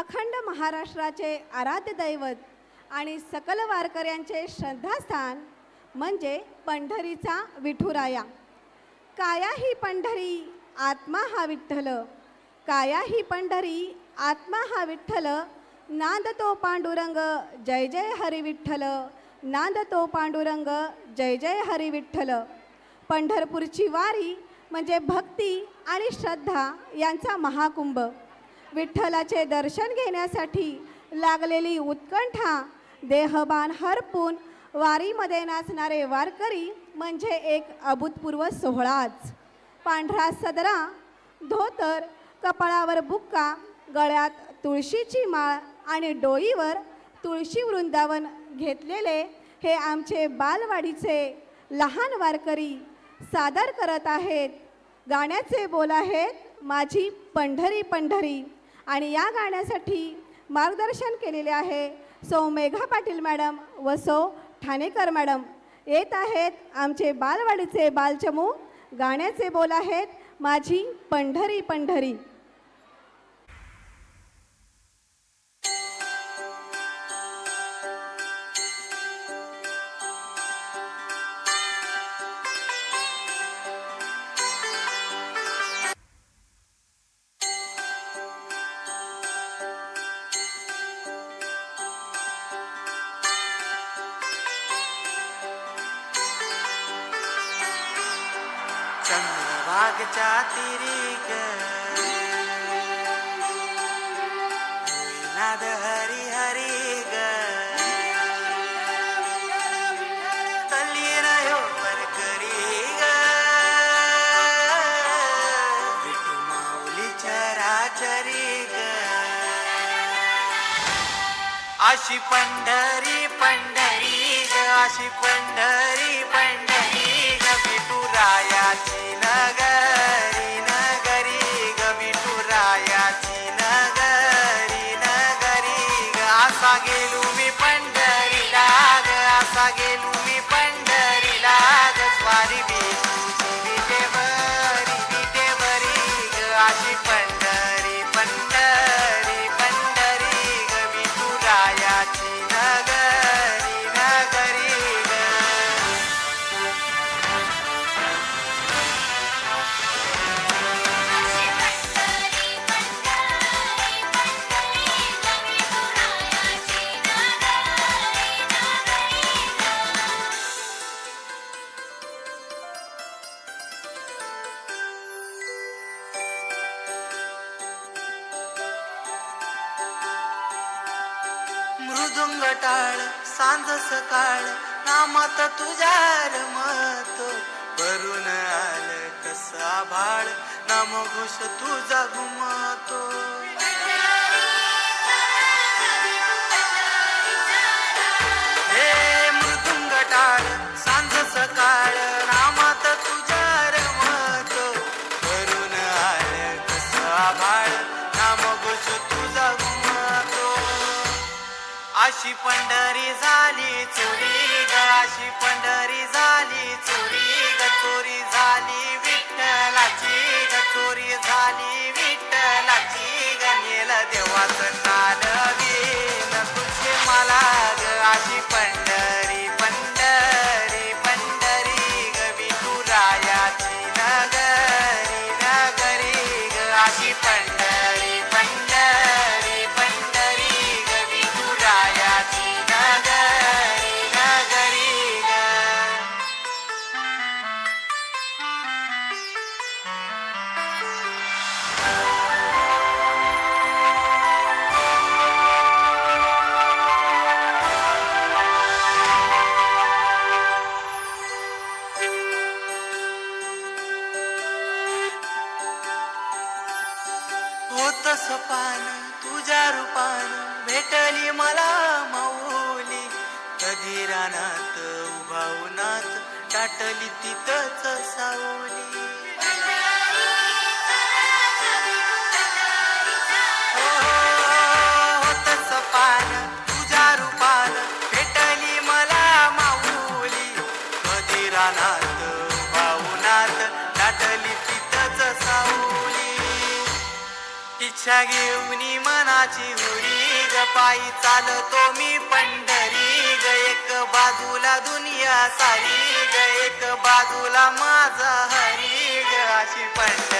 अखंड महाराष्ट्राचे आराध्य दैवत आणि सकल वारकऱ्यांचे श्रद्धास्थान म्हणजे पंढरीचा विठुराया. काया ही पंढरी आत्मा हा विठ्ठल, काया ही पंढरी आत्मा हा विठ्ठल, नांदतो पांडुरंग जय जय हरी विठ्ठल, नांदतो पांडुरंग जय जय हरी विठ्ठल. पंढरपूरची वारी म्हणजे भक्ती आणि श्रद्धा यांचा महाकुंभ. विठ्ठलाचे दर्शन घेण्यासाठी लागलेली उत्कंठा, देहबान हरपून वारीमध्ये नाचणारे वारकरी म्हणजे एक अभूतपूर्व सोहळाच. पांढरा सदरा, धोतर, कपाळावर बुक्का, गळ्यात तुळशीची माळ आणि डोईवर तुळशी वृंदावन घेतलेले हे आमचे बालवाडीचे लहान वारकरी सादर करत आहेत. गाण्याचे बोल आहेत माझी पंढरी पंढरी. आणि या गाण्यासाठी मार्गदर्शन केलेले आहे सौ मेघा पाटील मॅडम व सौ ठाणेकर मॅडम. येत आहेत आमचे बालवाडीचे बालचमू. गाण्याचे बोल आहेत माझी पंढरी पंढरी. चंद्रभागच्या तिरी ग नाद हरी हरी ग तल्ली रहो वरकरी ग विठू माऊली चराचरी ग. अशी पंढरी पंढरी ग, अशी पंढरी पंढरी ग, विठुरायाची नगरी नगरी ग, विठुरायाची नगरी नगरी ग. असा गेलो मी पंढरीला ग, असा गेलो मी पंढरीला ग, स्वारी विठूची विटेवरी विटेवरी ग. अशी पंढरी पंढरी पंढरी ग, विठुरायाची नगरी नगरी ग. मृदुंग टाळ सांज सकाळ नामात तुझ्या रमत, भरून आलं कसं आभाळ नामघोष तुझा घुमतो. हे मृदुंग टाळ सांज सकाळ नामात तुझ्या रमत, भरून आलं कसं आभाळ नामघोष तुझा घुमतो. अशी पंढरी झाली चोरी ग, अशी पंढरी झाली चोरी ग, चोरी झाली विठ्ठलाची ग, चोरी झाली विठ्ठलाची ग. नेल देवाचं नालवीन तुझे मला ग, अशी पंढरी पंढरी पंढरी ग, विठुरायाची नगरी नगरी ग. अशी पंढरी पंढरी पंढरी ग, विठुरायाची नगरी नगरी ग. होतस पान तुझ्या रूपान भेटली मला माऊली, कधी रानात उभा उन्हात दाटली तिथंच सावली. होतस पान तुझ्या रूपान भेटली मला माऊली, कधी रानात उभा उन्हात दाटली तिथंच सावली. इच्छा घेऊन मनाची हुरी ग पायी चालतो मी पंढरी ग एक बाजूला दुनिया सारी ग एक बाजूला माझा हरी ग अशी पंढरी